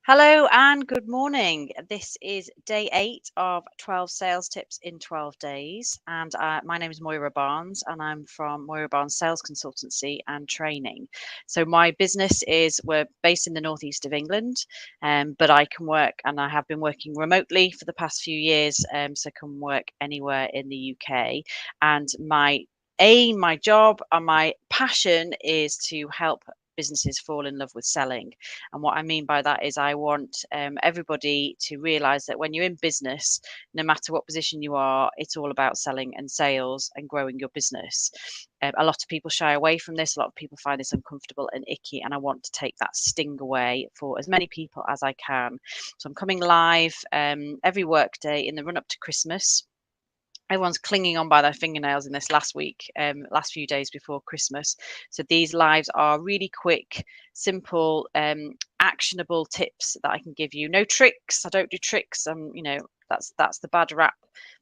Hello and good morning. This is day 8 of 12 sales tips in 12 days. And my name is Moira Barnes, and I'm from Moira Barnes Sales Consultancy and Training. So, my business we're based in the northeast of England, but I can work and I have been working remotely for the past few years, so can work anywhere in the UK. And my aim, my job, and my passion is to help businesses fall in love with selling. And what I mean by that is I want everybody to realize that when you're in business, no matter what position you are, it's all about selling and sales and growing your business. A lot of people shy away from this. A lot of people find this uncomfortable and icky. And I want to take that sting away for as many people as I can. So I'm coming live every workday in the run up to Christmas. Everyone's clinging on by their fingernails in this last few days before Christmas. So these lives are really quick, simple, actionable tips that I can give you. No tricks. I don't do tricks. That's the bad rap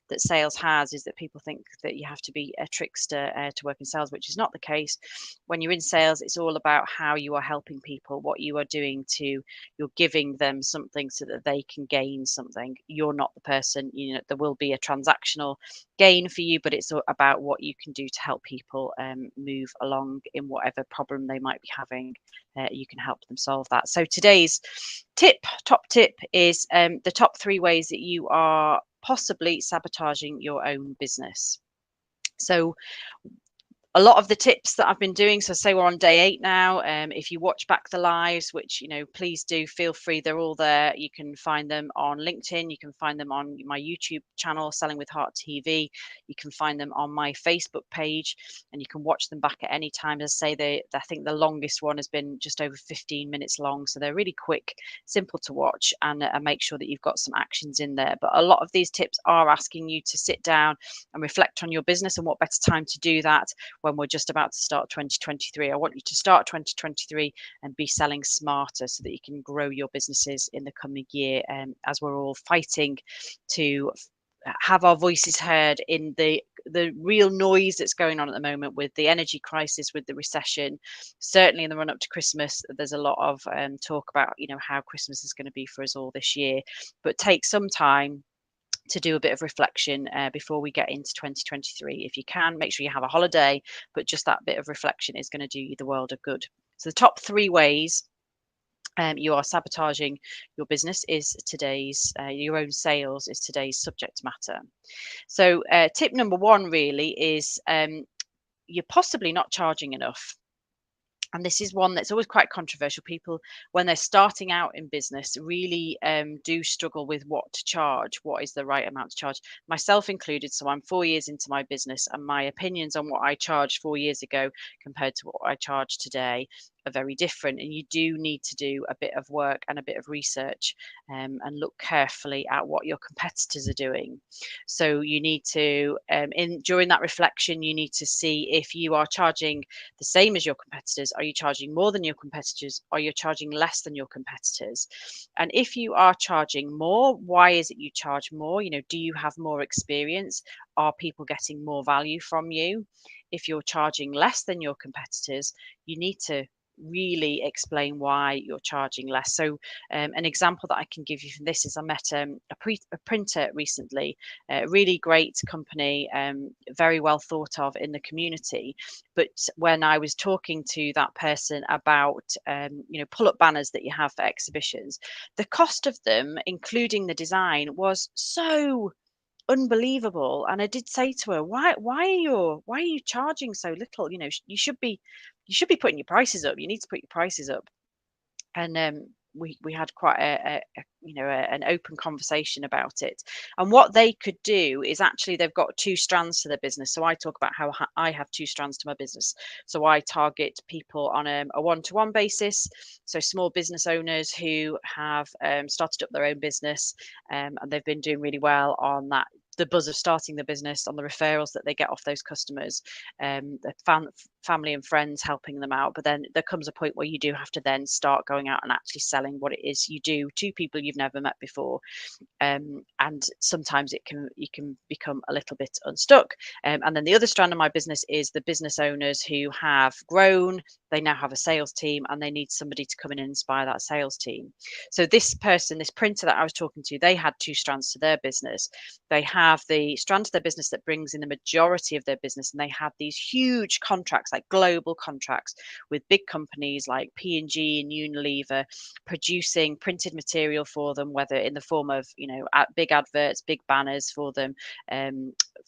that sales has, is that people think that you have to be a trickster to work in sales, which is not the case. When you're in sales, it's all about how you are helping people, what you are doing you're giving them something so that they can gain something. You're not the person, there will be a transactional gain for you, but it's about what you can do to help people move along in whatever problem they might be having. You can help them solve that. So today's top tip is the top 3 ways that you are possibly sabotaging your own business. So a lot of the tips that I've been doing, so say we're on day 8 now, if you watch back the lives, which please do, feel free, they're all there. You can find them on LinkedIn, you can find them on my YouTube channel, Selling with Heart TV, you can find them on my Facebook page, and you can watch them back at any time. As I say, I think the longest one has been just over 15 minutes long, so they're really quick, simple to watch, and make sure that you've got some actions in there. But a lot of these tips are asking you to sit down and reflect on your business, and what better time to do that when we're just about to start 2023. I want you to start 2023 and be selling smarter so that you can grow your businesses in the coming year, as we're all fighting to have our voices heard in the real noise that's going on at the moment with the energy crisis, with the recession. Certainly in the run up to Christmas, there's a lot of talk about how Christmas is going to be for us all this year. But take some time to do a bit of reflection before we get into 2023. If you can, make sure you have a holiday, but just that bit of reflection is going to do you the world of good. So the top 3 ways you are sabotaging your business is your own sales is today's subject matter. So tip number 1 really is you're possibly not charging enough. And this is one that's always quite controversial. People, when they're starting out in business, really do struggle with what to charge. What is the right amount to charge? Myself included. So I'm 4 years into my business, and my opinions on what I charged 4 years ago compared to what I charge today are very different. And you do need to do a bit of work and a bit of research, and look carefully at what your competitors are doing. So you need to, during that reflection, you need to see if you are charging the same as your competitors. Are you charging more than your competitors? Are you charging less than your competitors? And if you are charging more, why is it you charge more? Do you have more experience? Are people getting more value from you? If you're charging less than your competitors, you need to really explain why you're charging less. So an example that I can give you from this is I met a printer recently, a really great company, very well thought of in the community. But when I was talking to that person about pull-up banners that you have for exhibitions, the cost of them, including the design, was so unbelievable. And I did say to her, why are you charging so little? You should be putting your prices up. You need to put your prices up. And we had quite an open conversation about it. And what they could do is, actually, they've got 2 strands to their business. So I talk about how I have 2 strands to my business. So I target people on a one-to-one basis. So small business owners who have started up their own business, and they've been doing really well on that. the buzz of starting the business, on the referrals that they get off those customers, the family and friends helping them out. But then there comes a point where you do have to then start going out and actually selling what it is you do to people you've never met before. And sometimes you can become a little bit unstuck. And then the other strand of my business is the business owners who have grown. They now have a sales team, and they need somebody to come in and inspire that sales team. So this printer that I was talking to, they had two strands to their business. They have the strand to their business that brings in the majority of their business, and they have these huge contracts, like global contracts with big companies like P&G and Unilever, producing printed material for them, whether in the form of big adverts, big banners for them,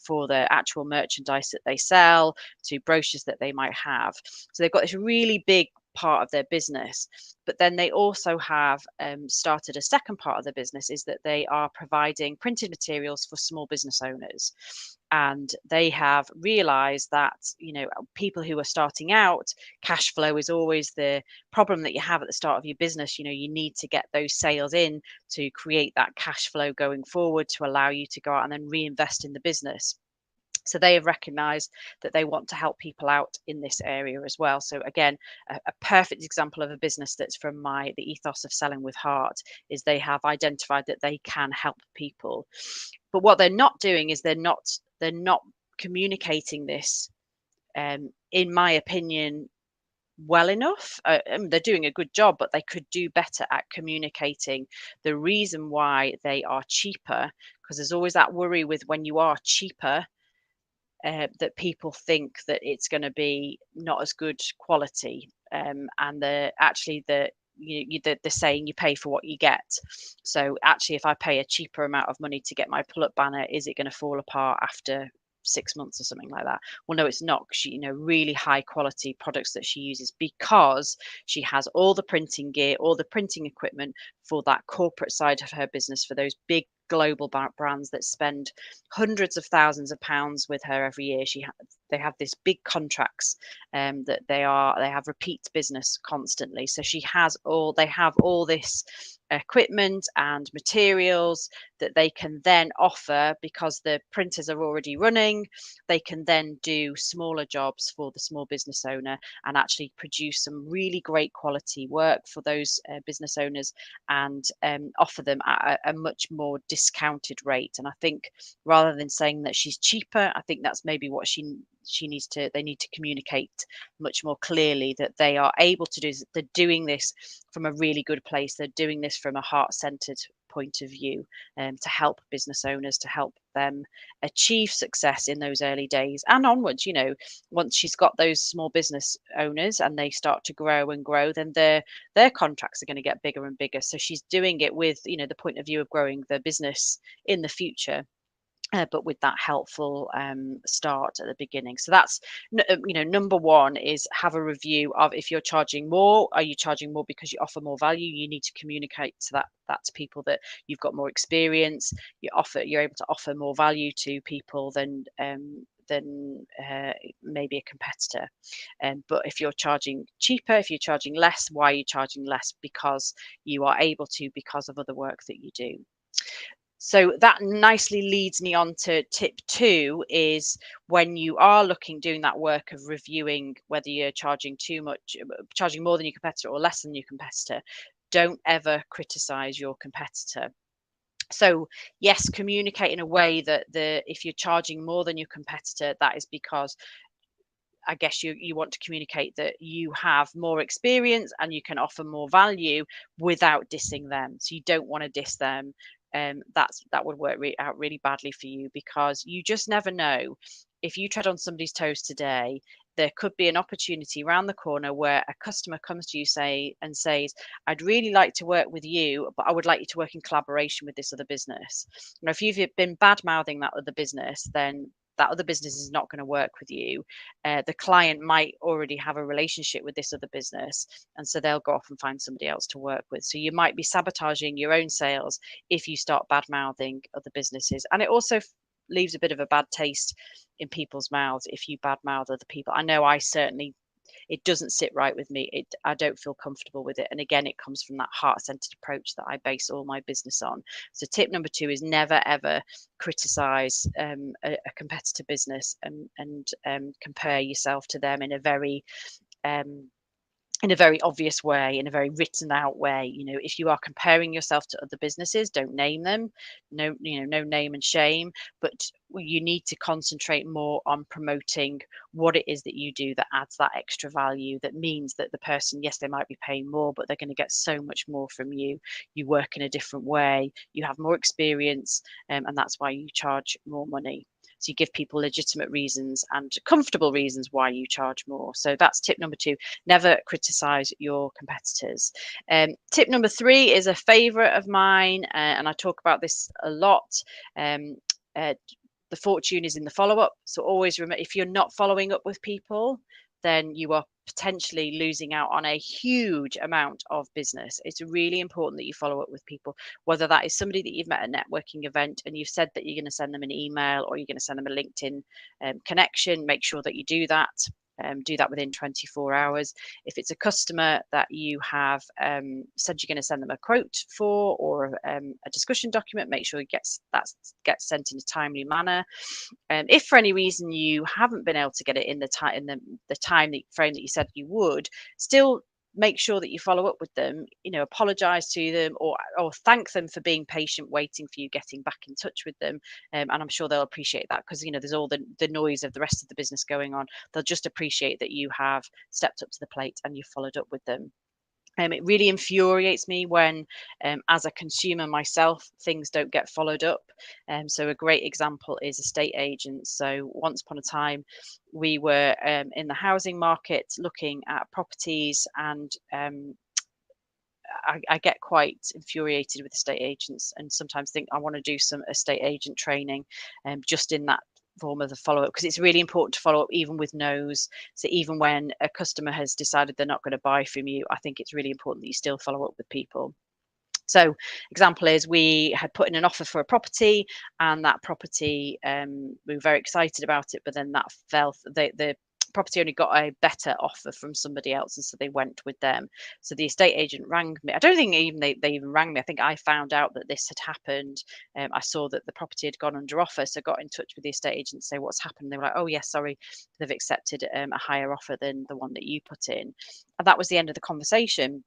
for the actual merchandise that they sell, to brochures that they might have. So they've got this really big part of their business. But then they also have started a second part of their business, is that they are providing printed materials for small business owners. And they have realized that, people who are starting out, cash flow is always the problem that you have at the start of your business. You need to get those sales in to create that cash flow going forward, to allow you to go out and then reinvest in the business. So they have recognized that they want to help people out in this area as well. So again, a perfect example of a business that's from the ethos of selling with heart, is they have identified that they can help people. But what they're not doing is they're not communicating this, in my opinion, well enough. They're doing a good job, but they could do better at communicating the reason why they are cheaper, because there's always that worry with when you are cheaper, that people think that it's going to be not as good quality, and the saying, you pay for what you get. So actually, if I pay a cheaper amount of money to get my pull-up banner, is it going to fall apart after 6 months or something like that? Well, no, it's not. She, really high quality products that she uses, because she has all the printing gear, all the printing equipment for that corporate side of her business, for those big global brands that spend hundreds of thousands of pounds with her every year. They have this big contracts, that they have repeat business constantly. So they have all this equipment and materials that they can then offer, because the printers are already running. They can then do smaller jobs for the small business owner, and actually produce some really great quality work for those business owners, and offer them at a much more discounted rate. And I think, rather than saying that she's cheaper, I think that's maybe what they need to communicate much more clearly, that they are able to do. They're doing this from a really good place. They're doing this from a heart-centered point of view, to help business owners, to help them achieve success in those early days and onwards. Once she's got those small business owners and they start to grow and grow, then their contracts are going to get bigger and bigger. So she's doing it with the point of view of growing the business in the future, but with that helpful start at the beginning. So that's number one, is have a review of, if you're charging more, are you charging more because you offer more value? You need to communicate to that to people, that you've got more experience, you're able to offer more value to people than maybe a competitor. But if you're charging cheaper, if you're charging less, why are you charging less? Because you are able to, because of other work that you do. So that nicely leads me on to tip 2, is when you are doing that work of reviewing whether you're charging more than your competitor or less than your competitor, don't ever criticize your competitor. So yes, communicate in a way that if you're charging more than your competitor, that is because, I guess, you want to communicate that you have more experience and you can offer more value without dissing them. So you don't want to diss them. That would work out really badly for you, because you just never know. If you tread on somebody's toes today, there could be an opportunity around the corner where a customer comes to you and says, I'd really like to work with you, but I would like you to work in collaboration with this other business. If you've been bad mouthing that other business, then that other business is not going to work with you. The client might already have a relationship with this other business, and so they'll go off and find somebody else to work with. So you might be sabotaging your own sales if you start bad mouthing other businesses. And it also leaves a bit of a bad taste in people's mouths if you bad mouth other people. I know I certainly it doesn't sit right with me. I don't feel comfortable with it. And again, it comes from that heart-centered approach that I base all my business on. So tip number 2 is never ever criticize a competitor business and compare yourself to them um, in a very obvious way, in a very written out way. If you are comparing yourself to other businesses, don't name them. No name and shame, but you need to concentrate more on promoting what it is that you do that adds that extra value, that means that the person, yes, they might be paying more, but they're going to get so much more from you. You work in a different way, you have more experience, and that's why you charge more money. So you give people legitimate reasons and comfortable reasons why you charge more. So that's tip number 2. Never criticize your competitors. Tip number 3 is a favorite of mine, and I talk about this a lot. The fortune is in the follow-up. So always remember, if you're not following up with people, then you are potentially losing out on a huge amount of business. It's really important that you follow up with people, whether that is somebody that you've met at a networking event and you've said that you're going to send them an email, or you're going to send them a LinkedIn connection. Make sure that you do that. Do that within 24 hours. If it's a customer that you have said you're going to send them a quote for, or a discussion document, make sure gets sent in a timely manner. If for any reason you haven't been able to get it in the time frame that you said you would, still make sure that you follow up with them, apologize to them, or thank them for being patient, waiting for you, getting back in touch with them. And I'm sure they'll appreciate that, because there's all the noise of the rest of the business going on. They'll just appreciate that you have stepped up to the plate and you've followed up with them. It really infuriates me when, as a consumer myself, things don't get followed up. So a great example is estate agents. So once upon a time, we were in the housing market looking at properties, and I get quite infuriated with estate agents, and sometimes think I want to do some estate agent training, just in that form of the follow-up, because it's really important to follow up even with no's. So even when a customer has decided they're not going to buy from you, I think it's really important that you still follow up with people. So example is, we had put in an offer for a property, and that property, we were very excited about it, but then that fell. The property only got a better offer from somebody else, and so they went with them. So the estate agent rang me. I don't think they even rang me. I think I found out that this had happened. I saw that the property had gone under offer, so I got in touch with the estate agent to say what's happened. They were like, oh yes, sorry, they've accepted a higher offer than the one that you put in. And that was the end of the conversation.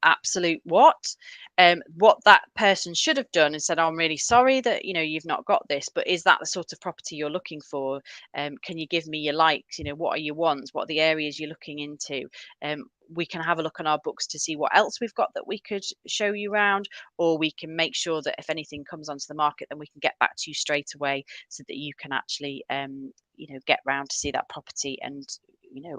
Absolute what that person should have done, and said, oh, I'm really sorry that you've not got this, but is that the sort of property you're looking for? Can you give me your likes? What are your wants? What are the areas you're looking into? We can have a look on our books to see what else we've got that we could show you around, or we can make sure that if anything comes onto the market, then we can get back to you straight away, so that you can actually get round to see that property and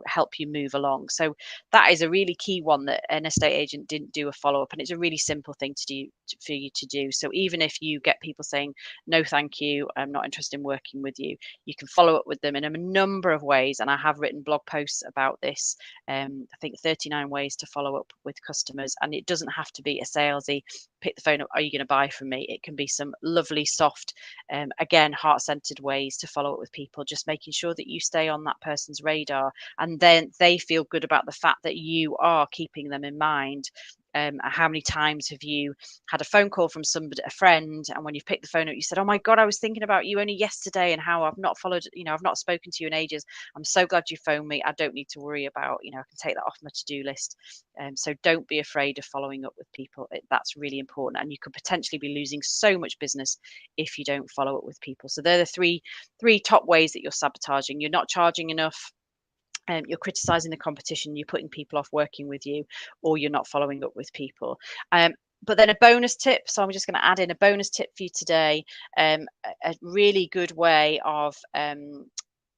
help you move along. So that is a really key one, that an estate agent didn't do a follow-up, and it's a really simple thing to do for you to do. So even if you get people saying no thank you, I'm not interested in working with you, you can follow up with them in a number of ways, and I have written blog posts about this. I think 39 ways to follow up with customers, and it doesn't have to be a salesy pick the phone up, are you going to buy from me? It can be some lovely, soft, again, heart-centered ways to follow up with people, just making sure that you stay on that person's radar, and then they feel good about the fact that you are keeping them in mind. How many times have you had a phone call from somebody, a friend, and when you've picked the phone up, you said, oh my God, I was thinking about you only yesterday, and how I've not followed, I've not spoken to you in ages. I'm so glad you phoned me. I don't need to worry about, I can take that off my to-do list. So don't be afraid of following up with people. That's really important, and you could potentially be losing so much business if you don't follow up with people. So they're the three top ways that you're sabotaging. You're not charging enough, you're criticizing the competition, you're putting people off working with you, or you're not following up with people. But then a bonus tip. So I'm just going to add in a bonus tip for you today. A really good way of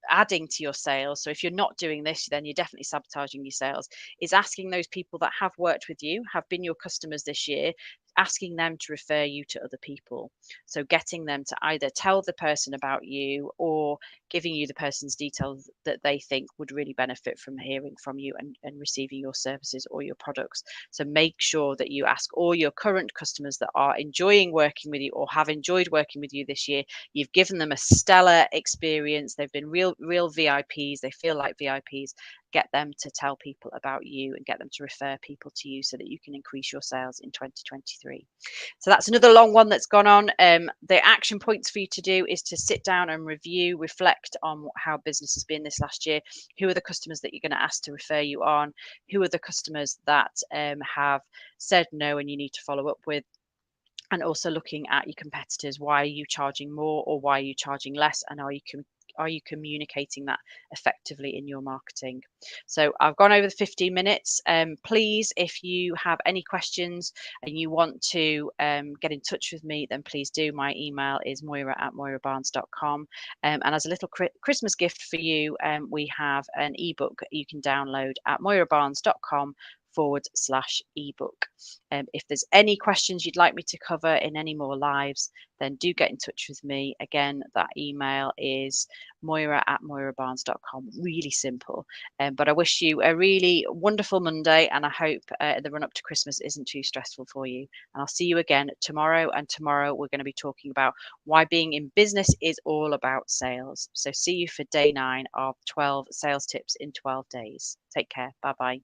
adding to your sales. So if you're not doing this, then you're definitely sabotaging your sales, is asking those people that have worked with you, have been your customers this year, asking them to refer you to other people. So getting them to either tell the person about you, or giving you the person's details that they think would really benefit from hearing from you and receiving your services or your products. So make sure that you ask all your current customers that are enjoying working with you, or have enjoyed working with you this year. You've given them a stellar experience. They've been real VIPs. They feel like VIPs. get them to tell people about you and get them to refer people to you so that you can increase your sales in 2023. So that's another long one that's gone on. The action points for you to do is to sit down and review, reflect on how business has been this last year. Who are the customers that you're going to ask to refer you on? Who are the customers that have said no and you need to follow up with? And also looking at your competitors. Why are you charging more or why are you charging less? And are you communicating that effectively in your marketing? So I've gone over the 15 minutes. Please, if you have any questions and you want to get in touch with me, then please do. My email is moira@moirabarnes.com. And as a little Christmas gift for you, we have an ebook you can download at moirabarnes.com/ebook. If there's any questions you'd like me to cover in any more lives, then do get in touch with me. Again, that email is moira@moirabarnes.com. Really simple. But I wish you a really wonderful Monday, and I hope the run up to Christmas isn't too stressful for you. And I'll see you again tomorrow. And tomorrow we're going to be talking about why being in business is all about sales. So see you for day 9 of 12 sales tips in 12 days. Take care. Bye bye.